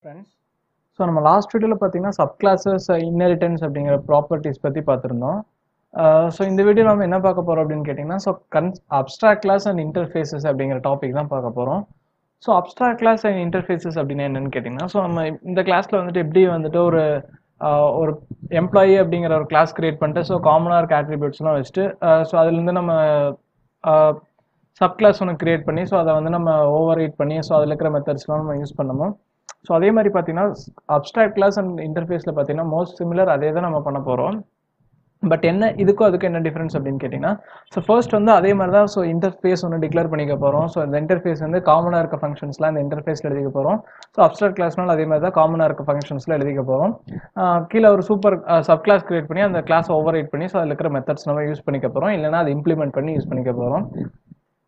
Friends, so நம்ம last வீடியோவில் பார்த்தீங்கன்னா சப்கிளாஸஸ் இன்ஹெரிட்டன்ஸ் அப்படிங்கிற ப்ராப்பர்ட்டிஸ் பற்றி பார்த்துருந்தோம். ஸோ இந்த வீடியோ நம்ம என்ன பார்க்க போகிறோம் அப்படின்னு கேட்டிங்கன்னா, so abstract class and interfaces அப்படிங்கிற டாபிக் தான் பார்க்க போகிறோம். So abstract class and interfaces அப்படின்னா என்னன்னு கேட்டிங்கன்னா, ஸோ நம்ம இந்த கிளாஸில் வந்துட்டு எப்படி வந்துட்டு ஒரு எம்ப்ளாயி அப்படிங்கிற ஒரு கிளாஸ் கிரியேட் பண்ணிட்டு, ஸோ காமனாக இருக்க ஆட்ரிபியூட்ஸ்லாம் வச்சுட்டு, ஸோ அதுலேருந்து நம்ம சப் கிளாஸ் ஒன்று கிரியேட் பண்ணி, ஸோ அதை வந்து நம்ம ஓவர் ரைட் பண்ணி, ஸோ அதில் இருக்கிற மெத்தட்ஸ்லாம் நம்ம யூஸ் பண்ணணும். ஸோ அதே மாதிரி பார்த்தீங்கன்னா அப்ஸ்ட்ராக்ட் கிளாஸ் அண்ட் இன்டர்ஃபேஸில் பார்த்தீங்கன்னா மோஸ்ட் சிமிலர் அதே தான் நம்ம பண்ண போகிறோம். பட் என்ன இதுக்கும் அதுக்கும் என்ன டிஃப்ரென்ஸ் அப்படின்னு கேட்டிங்கன்னா, ஸோ ஃபர்ஸ்ட் வந்து அதே மாதிரி தான். ஸோ இன்டர்ஃபேஸ் ஒன்று டிக்ளேர் பண்ணிக்க போகிறோம். ஸோ இந்த இன்டர்ஃபேஸ் வந்து காமனாக இருக்க ஃபங்க்ஷன்ஸ்லாம் இந்த இன்டர்ஃபேஸில் எழுதிக்க போகிறோம். ஸோ அப்ஸ்ட்ராக்ட் கிளாஸ்னால அதே மாதிரி தான் காமனாக இருக்க ஃபங்க்ஷன்ஸில் எழுதிக்க போகிறோம். கீழே ஒரு சூப்பர் சப் கிளாஸ் கிரியேட் பண்ணி அந்த கிளாஸ் ஓவர் ரைட் பண்ணி, ஸோ அதில் இருக்கிற மெத்தட்ஸ் நம்ம யூஸ் பண்ணிக்க போகிறோம். இல்லைனா அதை இம்ப்ளிமெண்ட் பண்ணி யூஸ் பண்ணிக்க போகிறோம்.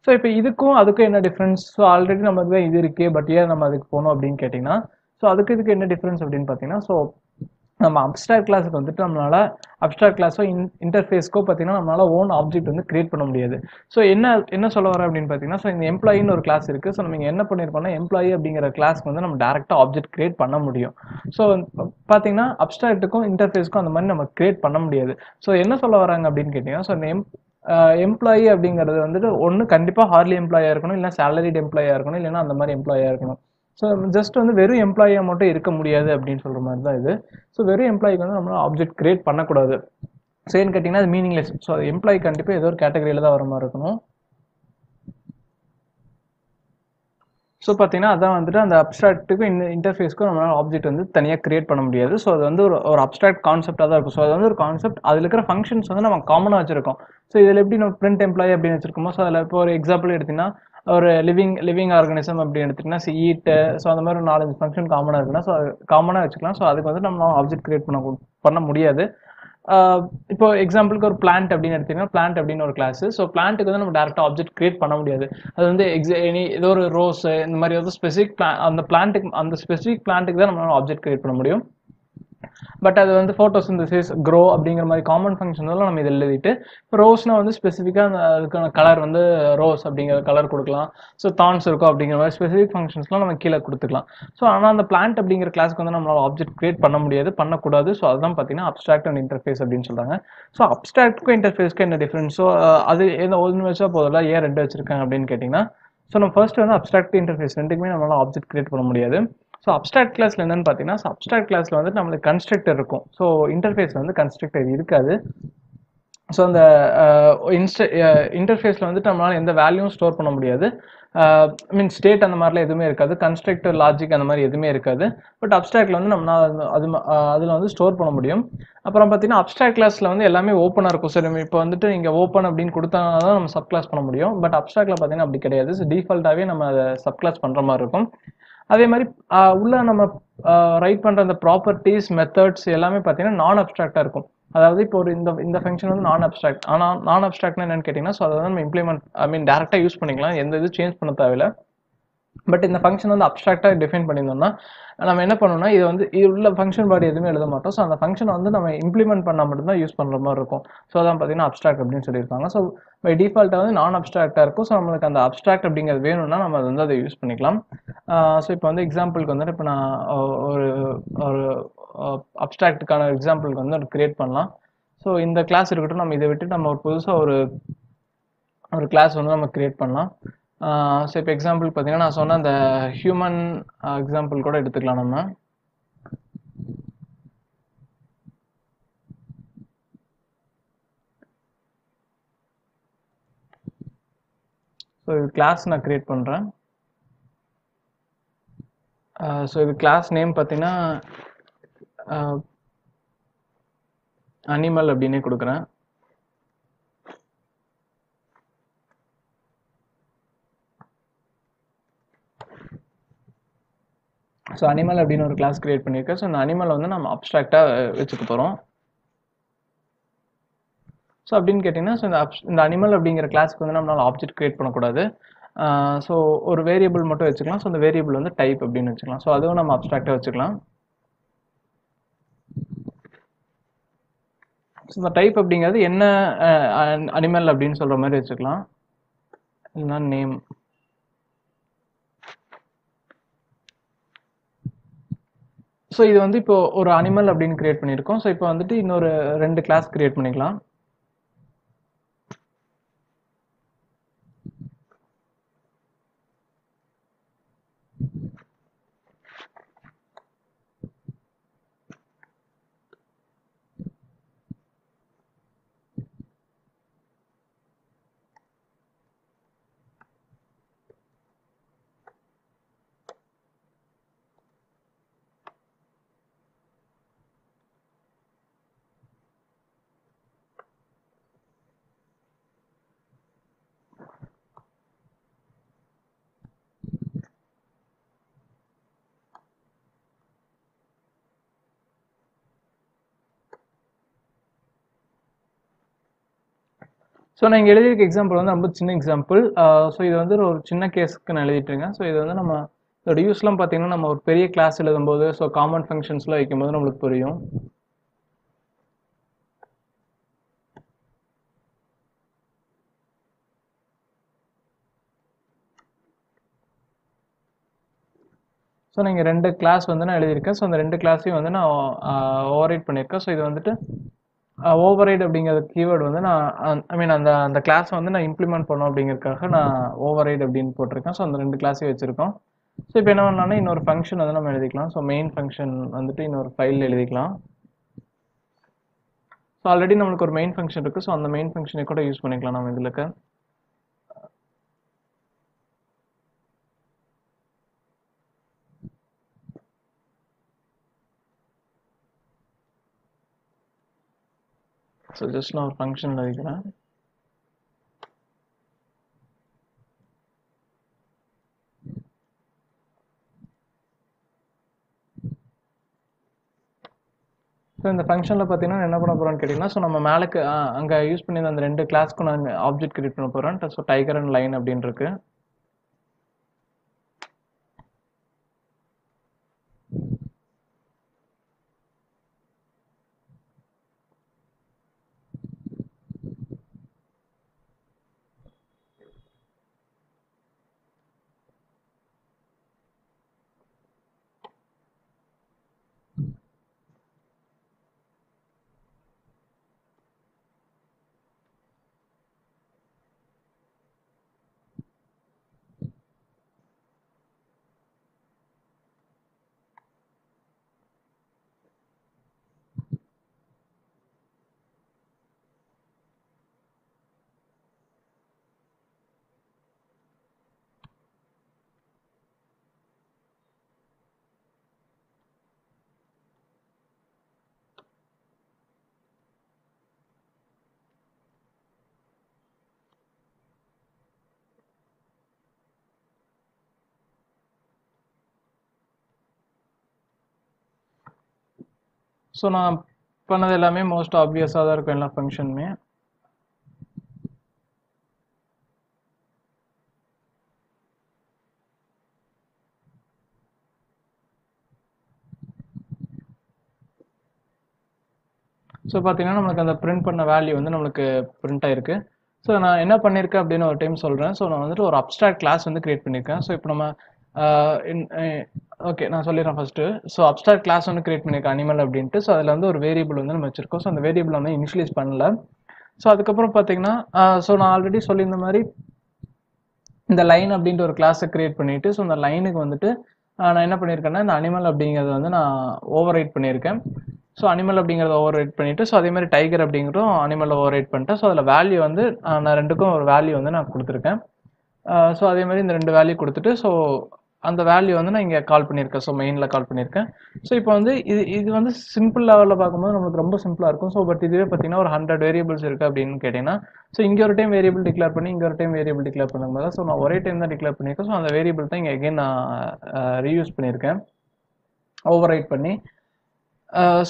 ஸோ இப்போ இதுக்கும் அதுக்கும் என்ன டிஃப்ரென்ஸ்? ஸோ ஆல்ரெடி நமக்கு தான் இது இருக்கே, பட் ஏன் நம்ம அதுக்கு போகணும் அப்படின்னு கேட்டிங்கன்னா, ஸோ அதுக்கு இதுக்கு என்ன டிஃப்ரென்ஸ் அப்படின்னு பார்த்தீங்கன்னா, ஸோ நம்ம அப்ஸ்ட்ராக்ட் கிளாஸுக்கு வந்துட்டு நம்மளால அப்ஸ்ட்ராக்ட் கிளாஸோ இன்டர்ஃபேஸ்க்கோ பார்த்தீங்கன்னா நம்மளால ஓன் ஆப்ஜெக்ட் வந்து கிரியேட் பண்ண முடியாது. ஸோ என்ன சொல்ல வரேன் அப்படின்னு பார்த்தீங்கன்னா, ஸோ இந்த எம்ப்ளாயின்னு ஒரு கிளாஸ் இருக்குது. ஸோ நம்ம என்ன பண்ணியிருக்கோம்னா, எம்ப்ளாயி அப்படிங்கிற கிளாஸ்க்கு வந்து நம்ம டேரெக்டாக ஆப்ஜெக்ட் கிரியேட் பண்ண முடியும். ஸோ பார்த்தீங்கன்னா அப்ஸ்ட்ராக்ட்டுக்கும் இன்டர்ஃபேஸ்க்கும் அந்த மாதிரி நம்ம கிரியேட் பண்ண முடியாது. ஸோ என்ன சொல்ல வராங்க அப்படின்னு கேட்டிங்கன்னா, ஸோ இந்த எம்ப்ளாயி அப்படிங்கிறது வந்துட்டு ஒன்று கண்டிப்பாக ஹார்லி எம்ப்ளாயாக இருக்கணும், இல்லை சேலரிட் எம்ப்ளாயாக இருக்கணும், இல்லைன்னா அந்த மாதிரி எம்ப்ளாயாக இருக்கணும். ஸோ ஜஸ்ட் வந்து வெறும் எம்ப்ளாயியாக மட்டும் இருக்க முடியாது அப்படின்னு சொல்கிற மாதிரி தான் இது. ஸோ வெறும் எம்ப்ளாய்க்கு வந்து நம்மளால் ஆப்ஜெக்ட் கிரியேட் பண்ணக்கூடாது. ஸோ ஏன்னு கேட்டிங்கன்னா அது மீனிங்லெஸ். ஸோ எம்ப்ளாயி கண்டிப்பாக ஏதோ ஒரு கேட்டகரியில் தான் வர மாதிரி இருக்கணும். ஸோ பார்த்தீங்கன்னா அதான் வந்துட்டு அந்த அப்ஸ்ட்ராக்ட்டுக்கும் இன்டர்ஃபேஸ்க்கும் நம்மளால் ஆப்ஜெக்ட் வந்து தனியாக கிரியேட் பண்ண முடியாது. ஸோ அது வந்து ஒரு அப்ஸ்ட்ராக்ட் கான்செப்டாக தான் இருக்கும். ஸோ அது வந்து ஒரு கான்செப்ட், அதில் இருக்கிற ஃபங்க்ஷன்ஸ் வந்து நம்ம காமனாக வச்சிருக்கோம். ஸோ இதில் எப்படி நம்ம பிரிண்ட் எம்ப்ளாயி அப்படின்னு வச்சிருக்கோமோ, ஸோ அதில் இப்போ ஒரு எக்ஸாம்பிள் எடுத்தீங்கன்னா ஒரு லிவிங் ஆர்கானிசம் அப்படின்னு எடுத்துக்கிட்டீங்கன்னா ஈட்டு, ஸோ அந்த மாதிரி ஒரு 4-5 ஃபங்க்ஷன் காமனாக இருக்குன்னா, ஸோ காமனாக வச்சுக்கலாம். ஸோ அதுக்கு வந்து நம்ம ஆப்ஜெக்ட் கிரியேட் பண்ண முடியாது. இப்போ எக்ஸாம்பிளுக்கு ஒரு பிளான்ட் அப்படின்னு எடுத்தீங்கன்னா, பிளான்ட் அப்படின்னு ஒரு கிளாஸ். ஸோ பிளான்ட்டுக்கு வந்து நம்ம டேரக்டாக ஆப்ஜெக்ட் கிரியேட் பண்ண முடியாது. அது வந்து ஏதோ ஒரு ரோஸ் இந்த மாதிரி வந்து ஸ்பெசிஃபிக் அந்த ஸ்பெசிஃபிக் பிளான்ட்டுக்கு தான் நம்ம ஆப்ஜெக்ட் கிரியேட் பண்ண முடியும். பட் அது வந்து ஃபோட்டோசிந்தசிஸ், க்ரோ அப்படிங்கிற மாதிரி காமன் ஃபங்க்ஷன்லாம் நம்ம இதில் எழுதிட்டு, ரோஸ்னா வந்து ஸ்பெசிஃபிக்காக அதுக்கான கலர் வந்து ரோஸ் அப்படிங்கிற கலர் கொடுக்கலாம். ஸோ தான்ஸ் இருக்கும் அப்படிங்கிற மாதிரி ஸ்பெசிஃபிக் ஃபங்க்ஷன்ஸ்லாம் நம்ம கீழே கொடுத்துக்கலாம். ஸோ ஆனால் அந்த பிளான்ட் அப்படிங்கிற கிளாஸ்க்கு வந்து நம்மளால் ஆப்ஜெக்ட் கிரியேட் பண்ண முடியாது, பண்ணக்கூடாது. ஸோ அதுதான் பார்த்தீங்கன்னா அப்ஸ்ட்ராக்ட் அண்ட் இன்டர்ஃபேஸ் அப்படின்னு சொல்கிறாங்க. ஸோ அப்ஸ்ட்ராக்ட்டுக்கும் இன்டர்ஃபேஸ்க்கும் என்ன டிஃப்ரென்ஸ்? ஸோ அது ஒன்று வச்சா போதில்ல, ஏன் 2 வச்சிருக்காங்க அப்படின்னு கேட்டிங்கன்னா, ஸோ நம்ம ஃபர்ஸ்ட் வந்து அப்ஸ்ட்ராக்ட் இன்டர்ஃபேஸ் ரெண்டுக்குமே நம்மளால் ஆப்ஜெக்ட் கிரியேட் பண்ண முடியாது. ஸோ அப்ஸ்ட்ராக்ட் கிளாஸ்ல என்னன்னு பார்த்தீங்கன்னா, அப்ஸ்ட்ராக்ட் கிளாஸ்ல வந்து நம்மளுக்கு கன்ஸ்ட்ரக்டர் இருக்கும். ஸோ இன்டர்ஃபேஸ்ல வந்து கன்ஸ்ட்ரக்டர் இருக்காது. ஸோ அந்த இன்டர்ஃபேஸில் வந்துட்டு நம்மளால் எந்த வேல்யூவும் ஸ்டோர் பண்ண முடியாது. மீன் ஸ்டேட் அந்த மாதிரிலாம் எதுவுமே இருக்காது. கன்ஸ்ட்ரக்டர் லாஜிக் அந்த மாதிரி எதுவுமே இருக்காது. பட் அப்ஸ்ட்ராக்டில் வந்து நம்மளால் அதில் வந்து ஸ்டோர் பண்ண முடியும். அப்புறம் பார்த்தீங்கன்னா அப்ஸ்ட்ராக்ட் கிளாஸில் வந்து எல்லாமே ஓப்பனாக இருக்கும். சரி, இப்போ வந்துட்டு நீங்கள் ஓப்பன் அப்படின்னு கொடுத்தா தான் நம்ம சப் கிளாஸ் பண்ண முடியும். பட் அப்ஸ்ட்ராக்டில் பார்த்தீங்கன்னா அப்படி கிடையாது. ஸோ டிஃபால்ட்டாகவே நம்ம அதை சப் கிளாஸ் பண்ணுற மாதிரி இருக்கும். அதே மாதிரி உள்ள நம்ம ரைட் பண்ணுற அந்த ப்ராப்பர்ட்டிஸ், மெத்தட்ஸ் எல்லாமே பார்த்தீங்கன்னா நான் அப்ஸ்ட்ராக்டாக இருக்கும். அதாவது இப்போ ஒரு இந்த ஃபங்க்ஷன் வந்து நான் அப்ஸ்ட்ராக்ட். ஆனால் நான் அப்ஸ்ட்ராக்ட்னா என்னன்னு கேட்டிங்கன்னா, ஸோ அதை வந்து நம்ம இம்ப்ளிமெண்ட் டேரெக்டாக யூஸ் பண்ணிக்கலாம். எந்த இது சேஞ்ச் பண்ண தேவையில்லை. பட் இந்த ஃபங்க்ஷன் வந்து அப்ஸ்ட்ராக்டாக டிஃபைன் பண்ணியிருந்தோம்னா நம்ம என்ன பண்ணணும்னா, இது வந்து உள்ள ஃபங்க்ஷன் பாடி எதுவுமே எழுத மாட்டோம். ஸோ அந்த ஃபங்க்ஷனை வந்து நம்ம இம்ப்ளிமெண்ட் பண்ணால் மட்டும்தான் யூஸ் பண்ணுற மாதிரி இருக்கும். ஸோ அதான் பார்த்தீங்கன்னா அப்ஸ்ட்ராக்ட் அப்படின்னு சொல்லியிருக்காங்க. ஸோ பை டிஃபால்ட்டாக வந்து நான் அப்ஸ்ட்ராக்டாக இருக்கும். ஸோ நம்மளுக்கு அந்த அப்ஸ்ட்ராக்ட் அப்படிங்கிறது வேணும்னா நம்ம அதை வந்து அதை யூஸ் பண்ணிக்கலாம். ஸோ இப்போ வந்து எக்ஸாம்பிளுக்கு வந்துட்டு இப்போ நான் ஒரு ஒரு அப்ஸ்ட்ராக்டுக்கான எக்ஸாம்பிளுக்கு வந்து ஒரு கிரியேட் பண்ணலாம். ஸோ இந்த கிளாஸ் இருக்கட்டும், நம்ம இதை விட்டு நம்ம ஒரு புதுசாக ஒரு கிளாஸ் வந்து நம்ம கிரியேட் பண்ணலாம். ஸோ இப்போ எக்ஸாம்பிள் பார்த்தீங்கன்னா நான் சொன்ன அந்த ஹியூமன் எக்ஸாம்பிள் கூட எடுத்துக்கலாம் நம்ம. ஸோ இது கிளாஸ் நான் கிரியேட் பண்ணுறேன். ஸோ இது கிளாஸ் நேம் பார்த்தீங்கன்னா அனிமல் அப்படின்னே கொடுக்குறேன். ஸோ அனிமல் அப்படின்னு ஒரு கிளாஸ் கிரியேட் பண்ணியிருக்கேன். ஸோ இந்த அனிமல் வந்து நம்ம அப்ஸ்ட்ராக்டாக வச்சுக்க போகிறோம். ஸோ அப்படின்னு கேட்டிங்கன்னா, ஸோ இந்த அனிமல் அப்படிங்கிற கிளாஸ்க்கு வந்து நம்மளால் ஆப்ஜெக்ட் கிரியேட் பண்ணக்கூடாது. ஸோ ஒரு வேரியபிள் மட்டும் வச்சுக்கலாம். ஸோ அந்த வேரியபிள் வந்து டைப் அப்படின்னு வச்சுக்கலாம். ஸோ அதுவும் நம்ம அப்ஸ்ட்ராக்டாக வச்சுக்கலாம். ஸோ இந்த டைப் அப்படிங்கிறது என்ன அனிமல் அப்படின்னு சொல்கிற மாதிரி வச்சுக்கலாம். இல்லைன்னா நேம். ஸோ இது வந்து இப்போ ஒரு அனிமல் அப்படின்னு கிரியேட் பண்ணியிருக்கோம். ஸோ இப்போ வந்துட்டு இன்னொரு 2 கிளாஸ் கிரியேட் பண்ணிக்கலாம். ஸோ நான் இங்கே எழுதியிருக்க எக்ஸாம்பிள் வந்து ரொம்ப சின்ன எக்ஸாம்பிள். ஸோ இது வந்து ஒரு சின்ன கேஸுக்கு நான் எழுதிட்டு இருக்கேன். ஸோ இது வந்து நம்ம இதோட யூஸ்லாம் பார்த்தீங்கன்னா நம்ம ஒரு பெரிய கிளாஸ் எழுதும்போது ஸோ காமன் ஃபங்க்ஷன்ஸ்லாம் வைக்கும்போது நம்மளுக்கு புரியும். ஸோ நீங்கள் 2 கிளாஸ் வந்து நான் எழுதியிருக்கேன். ஸோ அந்த 2 கிளாஸையும் வந்து நான் ஓவர்ரைட் பண்ணியிருக்கேன். ஸோ இது வந்துட்டு ஓவர்ரைட் அப்படிங்கிற கீவேர்டு வந்து நான் ஐ மீன் அந்த அந்த கிளாஸை வந்து நான் இம்ப்ளிமெண்ட் பண்ணோம் அப்படிங்கிறதுக்காக நான் ஓவர்ரைட் அப்படின்னு போட்டிருக்கேன். ஸோ அந்த 2 கிளாஸையும் வச்சுருக்கோம். ஸோ இப்போ என்ன பண்ணலாம்னா இன்னொரு ஃபங்க்ஷன் வந்து நம்ம எழுதிக்கலாம். ஸோ மெயின் ஃபங்க்ஷன் வந்துட்டு இன்னொரு ஃபைல் எழுதிக்கலாம். ஸோ ஆல்ரெடி நம்மளுக்கு ஒரு மெயின் ஃபங்க்ஷன் இருக்குது. ஸோ அந்த மெயின் ஃபங்க்ஷனை கூட யூஸ் பண்ணிக்கலாம் நம்ம இதில் இருக்க. ஸோ ஜஸ்ட் நான் ஒரு ஃபங்க்ஷன் எழுதிக்கிறேன். ஸோ இந்த ஃபங்க்ஷனில் பார்த்தீங்கன்னா என்ன பண்ண போகிறோம்னு கேட்டிங்கன்னா ஸோ நம்ம மேலுக்கு அங்கே யூஸ் பண்ணி அந்த 2 கிளாஸ்க்கு நான் ஆப்ஜெக்ட் கிரியேட் பண்ண போகிறேன். ஸோ டைகர் அண்ட் லைன் அப்படின்னு இருக்கு. ஸோ நான் பண்ணது எல்லாமே மோஸ்ட் ஆப்வியஸாக தான் இருக்கும் எல்லா ஃபங்க்ஷனுமே. ஸோ பார்த்தீங்கன்னா நம்மளுக்கு அந்த பிரிண்ட் பண்ண வேல்யூ வந்து நம்மளுக்கு பிரிண்ட் ஆயிருக்கு. ஸோ நான் என்ன பண்ணியிருக்கேன் அப்படின்னு ஒரு டைம் சொல்கிறேன். ஸோ நான் வந்துட்டு ஒரு அப்ஸ்ட்ராக்ட் கிளாஸ் வந்து கிரியேட் பண்ணியிருக்கேன். ஸோ இப்போ நம்ம ஓகே நான் சொல்லிடுறேன் ஃபர்ஸ்ட்டு. ஸோ அப்ஸ்ட்ராக்ட் கிளாஸ் வந்து கிரியேட் பண்ணியிருக்கேன் அனிமல் அப்படின்ட்டு. ஸோ அதில் வந்து ஒரு வேரியபிள் வந்து நம்ம வச்சிருக்கோம். ஸோ அந்த வேரியபிள் வந்து இனிஷியலைஸ் பண்ணல. ஸோ அதுக்கப்புறம் பார்த்தீங்கன்னா ஸோ நான் ஆல்ரெடி சொல்லியிருந்த மாதிரி இந்த லைன் அப்படின்ற ஒரு கிளாஸை கிரியேட் பண்ணிட்டு ஸோ அந்த லைனுக்கு வந்துட்டு நான் என்ன பண்ணியிருக்கேன்னா இந்த அனிமல் அப்படிங்கிறத வந்து நான் ஓவர் ரைட் பண்ணியிருக்கேன். ஸோ அனிமல் அப்படிங்கிறத ஓவர் ரைட் பண்ணிட்டு ஸோ அதே மாதிரி டைகர் அப்படிங்கிறதும் அனிமலை ஓவர் ரைட் பண்ணிட்டேன். ஸோ அதில் வேல்யூ வந்து நான் 2க்கும் ஒரு வேல்யூ வந்து நான் கொடுத்துருக்கேன். ஸோ அதே மாதிரி இந்த 2 வேல்யூ கொடுத்துட்டு ஸோ அந்த வேல்யூ வந்து நான் இங்கே கால் பண்ணியிருக்கேன். ஸோ மெயினில் கால் பண்ணியிருக்கேன். ஸோ இப்போ வந்து இது வந்து சிம்பிள் லெவலில் பார்க்கும்போது நமக்கு ரொம்ப சிம்பிளாக இருக்கும். ஸோ பட் இதுவே பார்த்தீங்கன்னா ஒரு 100 வேரியபிள்ஸ் இருக்குது அப்படின்னு கேட்டிங்கன்னா ஸோ இங்கே ஒரு டைம் வேரியபிள் டிக்ளேர் பண்ணி இங்கே ஒரு டைம் வேரியபிள் டிக்ளேர் பண்ணும்போது ஸோ நான் ஒரே டைம் தான் டிக்ளேர் பண்ணியிருக்கேன். ஸோ அந்த வேரியபிள் தான் இங்கே எகைன் நான் ரீயூஸ் பண்ணியிருக்கேன் ஓவர் ரைட் பண்ணி.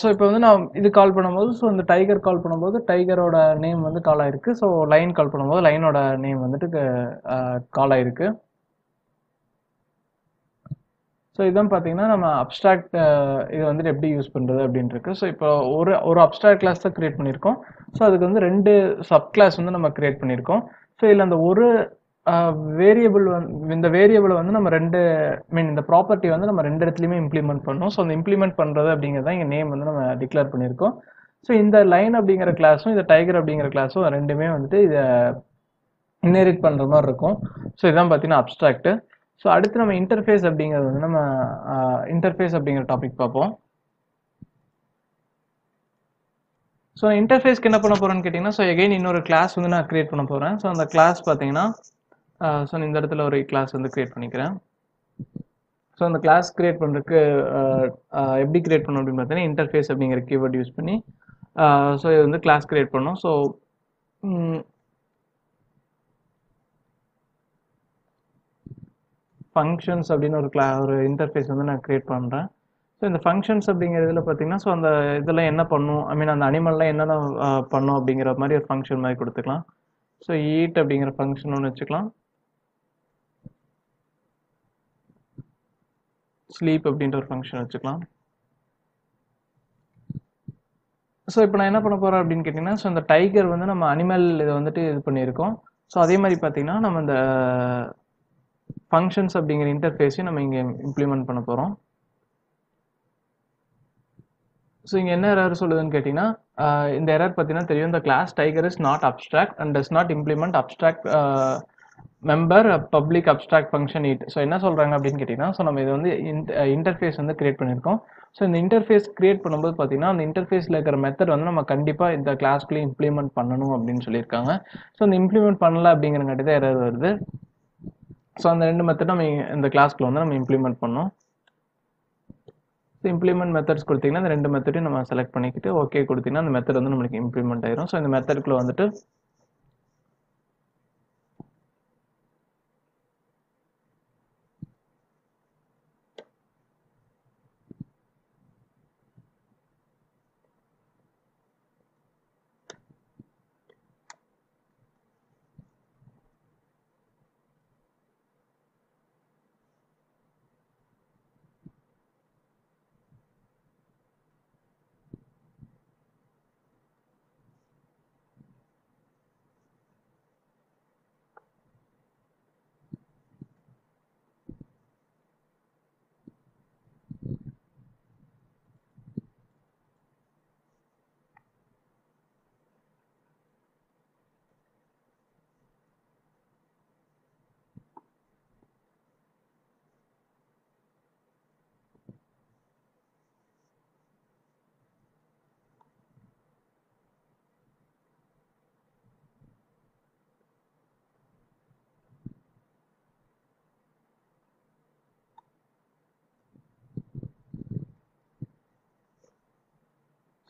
ஸோ இப்போ வந்து நான் இது கால் பண்ணும்போது ஸோ இந்த டைகர் கால் பண்ணும்போது டைகரோட நேம் வந்து கால் ஆயிருக்கு. ஸோ லைன் கால் பண்ணும்போது லைனோட நேம் வந்துட்டு கால் ஆயிருக்கு. ஸோ இதான் பார்த்தீங்கன்னா நம்ம அப்ஸ்ட்ராக்ட் இது வந்துட்டு எப்படி யூஸ் பண்ணுறது அப்படின்னு இருக்கு. ஸோ இப்போ ஒரு அப்ஸ்ட்ராக்ட் கிளாஸ் தான் கிரியேட் பண்ணியிருக்கோம். ஸோ அதுக்கு வந்து 2 சப் கிளாஸ் வந்து நம்ம கிரியேட் பண்ணியிருக்கோம். ஸோ இதில் அந்த ஒரு வேரியபிள் இந்த வேரியபிளை வந்து நம்ம இந்த ப்ராப்பர்ட்டி வந்து நம்ம ரெண்டு இடத்துலையுமே இம்ப்ளிமெண்ட் பண்ணோம். ஸோ அந்த இம்ப்ளிமெண்ட் பண்ணுறது அப்படிங்கிறத இங்கே நேம் வந்து நம்ம டிக்ளேர் பண்ணியிருக்கோம். ஸோ இந்த லைன் அப்படிங்கிற கிளாஸும் இந்த டைகர் அப்படிங்கிற கிளாஸும் ரெண்டுமே வந்துட்டு இதை இன்ஹெரிட் பண்ணுற மாதிரி இருக்கும். ஸோ இதான் பார்த்தீங்கன்னா அப்ஸ்ட்ராக்ட். ஸோ அடுத்து நம்ம இன்டர்ஃபேஸ் அப்படிங்கிறது வந்து நம்ம இன்டர்ஃபேஸ் அப்படிங்கிற டாபிக் பார்ப்போம். ஸோ இன்டர்ஃபேஸ்க்கு என்ன பண்ண போகிறேன்னு கேட்டிங்கன்னா, ஸோ எகைன் இன்னொரு கிளாஸ் வந்து நான் கிரியேட் பண்ண போகிறேன். ஸோ அந்த கிளாஸ் பார்த்தீங்கன்னா ஸோ இந்த இடத்துல ஒரு கிளாஸ் வந்து கிரியேட் பண்ணிக்கிறேன். ஸோ அந்த கிளாஸ் கிரியேட் பண்ணுறதுக்கு எப்படி கிரியேட் பண்ணணும் அப்படின்னு பார்த்தீங்கன்னா, இன்டர்ஃபேஸ் அப்படிங்கிற கீவேர்ட் யூஸ் பண்ணி ஸோ இது வந்து கிளாஸ் கிரியேட் பண்ணோம். ஸோ ஃபங்க்ஷன்ஸ் அப்படின்னு ஒரு இன்டர்ஃபேஸ் வந்து நான் கிரியேட் பண்ணுறேன். ஸோ இந்த ஃபங்க்ஷன்ஸ் அப்படிங்கிறதுல பார்த்தீங்கன்னா, ஸோ அந்த இதெல்லாம் என்ன பண்ணும், அந்த அனிமல்லாம் என்னென்ன பண்ணும் அப்படிங்கிற மாதிரி ஒரு ஃபங்க்ஷன் மாதிரி கொடுத்துக்கலாம். ஸோ ஈட் அப்படிங்கிற ஃபங்க்ஷன் ஒன்று வச்சுக்கலாம். ஸ்லீப் அப்படின்ற ஒரு ஃபங்க்ஷன் வச்சுக்கலாம். ஸோ இப்போ நான் என்ன பண்ண போகிறேன் அப்படின்னு கேட்டிங்கன்னா, ஸோ இந்த டைகர் வந்து நம்ம அனிமல் இதை வந்துட்டு இது பண்ணியிருக்கோம். ஸோ அதே மாதிரி பார்த்தீங்கன்னா நம்ம இந்த ஃபங்க்ஷன்ஸ் அப்படிங்கிற இன்டர்ஃபேஸையும் நம்ம இங்கே இம்ப்ளிமெண்ட் பண்ண போகிறோம். ஸோ இங்கே என்ன எரர் சொல்லுதுன்னு கேட்டிங்கன்னா, இந்த எரர் பார்த்தீங்கன்னா தெரியும், இந்த class tiger is not abstract and does not implement abstract member public abstract function it. So என்ன சொல்கிறாங்க அப்படின்னு கேட்டிங்கன்னா, ஸோ நம்ம இது வந்து இன்டர்ஃபேஸ் வந்து கிரியேட் பண்ணியிருக்கோம். ஸோ இந்த இன்டர்ஃபேஸ் கிரியேட் பண்ணும்போது பார்த்தீங்கன்னா, அந்த இன்டர்ஃபேஸில் இருக்கிற மெத்தட் வந்து நம்ம கண்டிப்பாக இந்த கிளாஸ்க்குள்ளே இம்ப்ளிமெண்ட் பண்ணணும் அப்படின்னு சொல்லியிருக்காங்க. ஸோ இந்த இம்ப்ளிமெண்ட் பண்ணல அப்படிங்கிறங்காட்டி தான் எரர் வருது. ஸோ அந்த ரெண்டு மெத்தட் நம்ம இந்த கிளாஸ்க்குள்ள வந்து நம்ம இம்ப்ளிமெண்ட் பண்ணோம். ஸோ இம்ப்ளிமெண்ட் மெத்தட்ஸ் கொடுத்தீங்கன்னா இந்த ரெண்டு மெத்தடையும் நம்ம செலக்ட் பண்ணிக்கிட்டு ஓகே கொடுத்தீங்கன்னா அந்த மெத்தட் வந்து நம்மளுக்கு இம்ப்ளிமெண்ட் ஆயிரும். ஸோ இந்த மெத்தடுக்குள்ள வந்துட்டு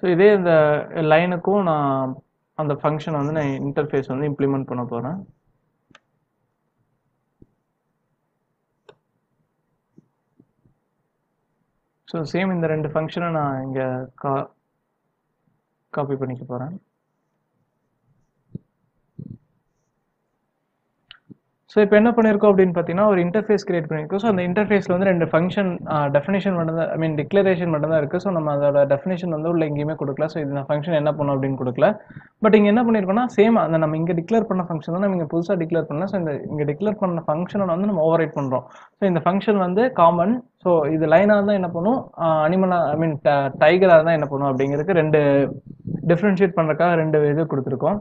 ஸோ இதே இந்த லைனுக்கும் நான் அந்த ஃபங்க்ஷனை வந்து நான் இன்டர்ஃபேஸ் வந்து இம்ப்ளிமெண்ட் பண்ண போகிறேன். ஸோ சேம் இந்த ரெண்டு ஃபங்க்ஷனை நான் இங்கே காப்பி பண்ணிக்க போகிறேன். ஸோ இப்போ என்ன பண்ணியிருக்கோம் அப்படின்னு பார்த்தீங்கன்னா, ஒரு இன்டர்ஃபேஸ் கிரியேட் பண்ணியிருக்கோம். ஸோ அந்த இன்டர்ஃபேஸில் வந்து ரெண்டு ஃபங்க்ஷன் டெஃபினேஷன் மட்டும் தான், டிக்ளரேஷன் மட்டும் தான் இருக்குது. ஸோ நம்ம அதோட டெஃபினேஷன் வந்து உள்ள எங்கேயுமே கொடுக்கல. ஸோ இந்த ஃபங்க்ஷன் என்ன பண்ணும் அப்படின்னு கொடுக்கல. பட் இங்கே என்ன பண்ணியிருக்கோம்னா, சேம் அந்த நம்ம இங்கே டிக்ளேர் பண்ண ஃபங்க்ஷன் தான் நம்ம இங்கே புதுசாக டிக்ளேர் பண்ணலாம். ஸோ இந்த இங்கே டிக்ளேர் பண்ண ஃபங்க்ஷனை வந்து நம்ம ஓவர் ரைட் பண்ணுறோம். ஸோ இந்த ஃபங்க்ஷன் வந்து காமன். ஸோ இது லைனாக இருந்தால் என்ன பண்ணும், அனிமலாக டைகராக இருந்தால் என்ன பண்ணும் அப்படிங்கிறதுக்கு ரெண்டு டிஃப்ரென்ஷியேட் பண்ணுறதுக்காக ரெண்டு இது கொடுத்துருக்கோம்.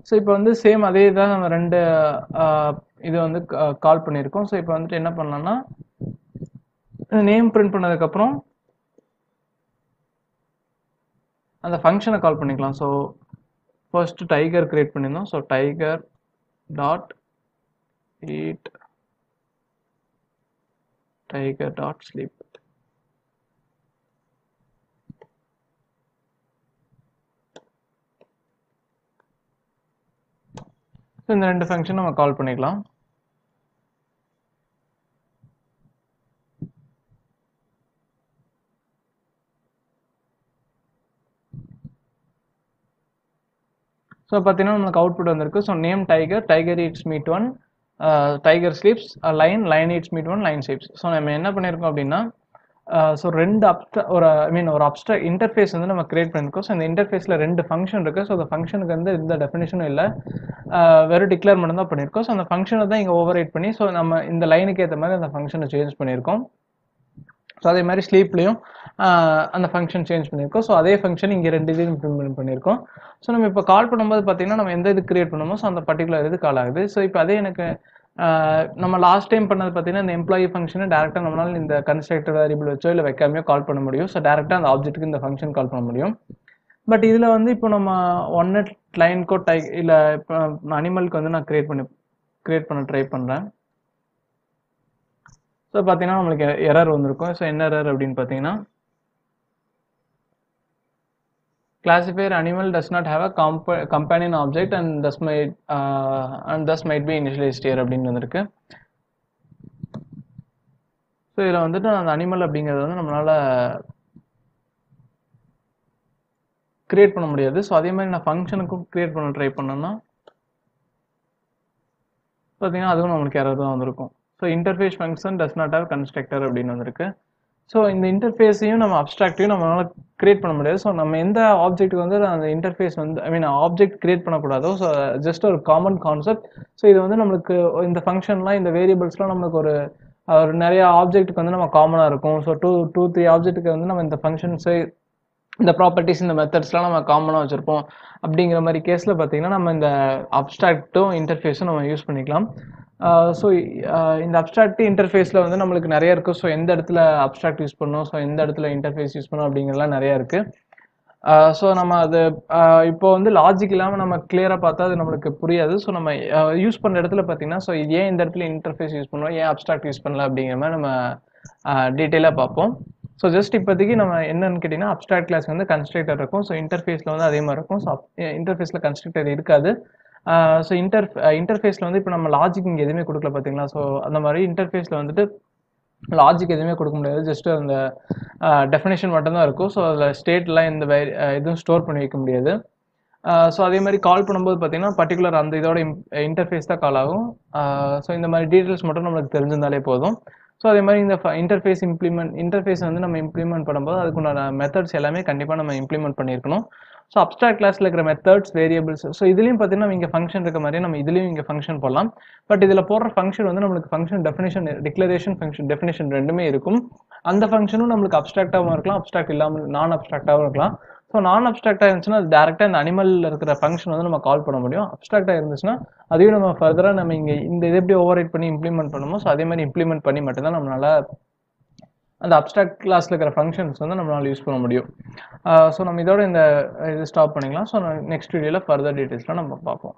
ஸோ இப்போ வந்து சேம் அதே தான் நம்ம ரெண்டு இது வந்து கால் பண்ணியிருக்கோம். ஸோ இப்போ வந்துட்டு என்ன பண்ணலாம்னா, நேம் பிரிண்ட் பண்ணதுக்கப்புறம் அந்த ஃபங்க்ஷனை கால் பண்ணிக்கலாம். ஸோ ஃபர்ஸ்ட் டைகர் கிரியேட் பண்ணியிருந்தோம். So tiger dot eat tiger dot sleep. So இந்த ரெண்டு ஃபங்க்ஷன் நம்ம கால் பண்ணிக்கலாம். ஸோ பார்த்தீங்கன்னா நமக்கு அவுட்புட் வந்திருக்கு. So name tiger eats meet one, tiger sleeps, line eats meet one, line sleeps. So நம்ம என்ன பண்ணியிருக்கோம் அப்படின்னா, ஸோ ரெண்டு ஒரு அப்ஸ்ட்ராக்ட் இன்டர்ஃபேஸ் வந்து நம்ம கிரியேட் பண்ணியிருக்கோம். ஸோ இந்த இன்டர்ஃபேஸில் ரெண்டு ஃபங்க்ஷன் இருக்குது. ஸோ அந்த ஃபங்க்ஷனுக்கு வந்து எந்த டெஃபினேஷனும் இல்லை, வெறும் டிக்ளேர் மட்டும் தான் பண்ணியிருக்கோம். ஸோ அந்த ஃபங்க்ஷனை தான் இங்கே ஓவர் ரைட் பண்ணி ஸோ நம்ம இந்த லைனுக்கு ஏற்ற மாதிரி அந்த ஃபங்க்ஷனை சேஞ்ச் பண்ணியிருக்கோம். ஸோ அதே மாதிரி ஸ்லீப்லேயும் அந்த ஃபங்க்ஷன் சேஞ்ச் பண்ணியிருக்கோம். ஸோ அதே ஃபங்க்ஷன் இங்கே ரெண்டு இதையும் இம்ப்ளிமெண்ட் பண்ணியிருக்கோம். ஸோ நம்ம இப்போ கால் பண்ணும்போது பார்த்தீங்கன்னா நம்ம எந்த இது கிரியேட் பண்ணுமோ ஸோ அந்த பர்டிகுலர் இது கால் ஆகுது. ஸோ இப்போ அதே எனக்கு நம்ம லாஸ்ட் டைம் பண்ணது பார்த்தீங்கன்னா இந்த எம்ப்ளாயி ஃபங்க்ஷனை டேரெக்டாக நம்மளால் இந்த கன்ஸ்ட்ரக்டர் வேரியபிள் வச்சோ இல்லை வைக்காமையோ கால் பண்ண முடியும். ஸோ டேரெக்டாக அந்த ஆப்ஜெக்ட்டுக்கு இந்த ஃபங்க்ஷன் கால் பண்ண முடியும். பட் இதில் வந்து இப்போ நம்ம ஒன் லைன் கோட் இல்லை இப்போ அனிமலுக்கு வந்து நான் கிரியேட் பண்ண ட்ரை பண்ணுறேன். ஸோ பார்த்தீங்கன்னா நம்மளுக்கு எரர் வந்திருக்கும். ஸோ என்ன எரர் அப்படின்னு பார்த்தீங்கன்னா classifier animal does not have a companion object and thus might be initialized here அப்படின்னு வந்திருக்கு. ஸோ இதில் வந்துட்டு அந்த அனிமல் அப்படிங்கிறது வந்து நம்மளால கிரியேட் பண்ண முடியாது. ஸோ அதே மாதிரி நான் ஃபங்க்ஷனுக்கும் கிரியேட் பண்ண ட்ரை பண்ணேன்னா பார்த்தீங்கன்னா அதுவும் நம்மளுக்கு எரர் தான் வந்திருக்கும். So interface function does not have constructor அப்படின்னு வந்திருக்கு. ஸோ இந்த இன்டர்ஃபேஸையும் நம்ம அப்ஸ்ட்ராக்டையும் நம்மளால கிரியேட் பண்ண முடியாது. ஸோ நம்ம எந்த ஆப்ஜெக்ட்டுக்கு வந்து அந்த இன்டர்ஃபேஸ் வந்து ஆப்ஜெக்ட் கிரியேட் பண்ணக்கூடாதோ. ஸோ ஜஸ்ட் ஒரு காமன் கான்செப்ட். ஸோ இது வந்து நம்மளுக்கு இந்த ஃபங்க்ஷன்லாம் இந்த வேரியபிள்ஸ்லாம் நம்மளுக்கு ஒரு நிறைய ஆப்ஜெக்ட்டுக்கு வந்து நம்ம காமனாக இருக்கும். ஸோ டூ த்ரீ ஆப்ஜெக்ட்டுக்கு வந்து நம்ம இந்த ஃபங்க்ஷன்ஸு இந்த ப்ராப்பர்ட்டிஸ் இந்த மெத்தட்ஸ்லாம் நம்ம காமனாக வச்சுருப்போம். அப்படிங்கிற மாதிரி கேஸில் பார்த்தீங்கன்னா நம்ம இந்த அப்ஸ்ட்ராக்ட்டும் இன்டர்ஃபேஸும் நம்ம யூஸ் பண்ணிக்கலாம். ஸோ இந்த அப்ஸ்ட்ராக்ட் இன்டர்ஃபேஸில் வந்து நம்மளுக்கு நிறைய இருக்குது. ஸோ எந்த இடத்துல அப்ஸ்ட்ராக்ட் யூஸ் பண்ணணும், ஸோ எந்த இடத்துல இன்டர்ஃபேஸ் யூஸ் பண்ணணும் அப்படிங்கிறலாம் நிறையா இருக்குது. ஸோ நம்ம அது இப்போ வந்து லாஜிக் இல்லாமல் நம்ம கிளியராக பார்த்தா அது நம்மளுக்கு புரியாது. ஸோ நம்ம யூஸ் பண்ணுற இடத்துல பார்த்தீங்கன்னா ஸோ ஏன் இந்த இடத்துல இன்டர்ஃபேஸ் யூஸ் பண்ணணும், ஏன் அப்ஸ்ட்ராக்ட் யூஸ் பண்ணல அப்படிங்கிற மாதிரி நம்ம டீட்டெயிலாக பார்ப்போம். ஸோ ஜஸ்ட் இப்போதைக்கு நம்ம என்னன்னு கேட்டிங்கன்னா அப்ஸ்ட்ராக்ட் கிளாஸ் வந்து கன்ஸ்ட்ரக்டர் இருக்கும். ஸோ இன்டர்ஃபேஸில் வந்து அதே மாதிரி இருக்கும். ஸோ இன்டர்ஃபேஸில் கன்ஸ்ட்ரக்டர் இருக்காது. ஸோ இன்டர்ஃபேஸில் வந்து இப்போ நம்ம லாஜிக் இங்கே எதுவுமே கொடுக்கல பார்த்தீங்களா. ஸோ அந்த மாதிரி இன்டர்ஃபேஸில் வந்துட்டு லாஜிக் எதுவுமே கொடுக்க முடியாது. ஜஸ்ட் அந்த டெஃபினேஷன் மட்டும்தான் இருக்கும். ஸோ அதில் ஸ்டேட்லாம் எந்த எதுவும் ஸ்டோர் பண்ணி வைக்க முடியாது. ஸோ அதே மாதிரி கால் பண்ணும்போது பார்த்தீங்கன்னா பர்டிகுலர் அந்த இதோட இன்டர்ஃபேஸ் தான் கால் ஆகும். ஸோ இந்த மாதிரி டீட்டெயில்ஸ் மட்டும் நம்மளுக்கு தெரிஞ்சிருந்தாலே போதும். ஸோ அதே மாதிரி இந்த இன்டர்ஃபேஸ் வந்து நம்ம இம்ப்ளிமெண்ட் பண்ணும்போது அதுக்குண்டான மெத்தட்ஸ் எல்லாமே கண்டிப்பாக நம்ம இம்ப்ளிமெண்ட் பண்ணியிருக்கணும். ஸோ அப்ஸ்ட்ராக்ட் கிளாஸில் இருக்கிற மெத்தட்ஸ், வேரியபிள்ஸ், ஸோ இதுலேயும் பார்த்தீங்கன்னா இங்கே ஃபங்க்ஷன் இருக்க மாதிரியே நம்ம இதுலேயும் இங்கே ஃபங்க்ஷன் போடலாம். பட் இதில் போடுற ஃபங்க்ஷன் வந்து நம்மளுக்கு function definition, declaration function definition ரெண்டுமே இருக்கும். அந்த ஃபங்க்ஷனும் நம்மளுக்கு அப்ஸ்ட்ராக்டாகவும் இருக்கலாம், அப்ஸ்ட்ராக்ட் இல்லாமல் நான் அப்ஸ்ட்ராக்டாகவும் இருக்கலாம். ஸோ நான் அப்ஸ்ட்ராக்டாக இருந்துச்சுன்னா அது டேரெக்டாக இந்த அனிமலில் இருக்கிற ஃபங்க்ஷன் வந்து நம்ம கால் பண்ண முடியும். அப்ஸ்ட்ராக்டாக இருந்துச்சுன்னா அதையும் நம்ம ஃபர்தராக நம்ம இங்கே இந்த இதை எப்படி ஓவர் ரைட் பண்ணி இம்ப்ளிமெண்ட் பண்ணுமோ ஸோ அதே மாதிரி இம்ப்ளிமெண்ட் பண்ணி மட்டும்தான் நம்மளால அந்த அப்ஸ்ட்ராக்ட் கிளாஸில் இருக்கிற ஃபங்க்ஷன்ஸ் வந்து நம்மளால யூஸ் பண்ண முடியும். ஸோ நம்ம இதோட இந்த இது ஸ்டாப் பண்ணிக்கலாம். ஸோ நெக்ஸ்ட் வீடியோவில் ஃபர்தர் டீட்டெயில்ஸ்லாம் நம்ம பார்ப்போம்.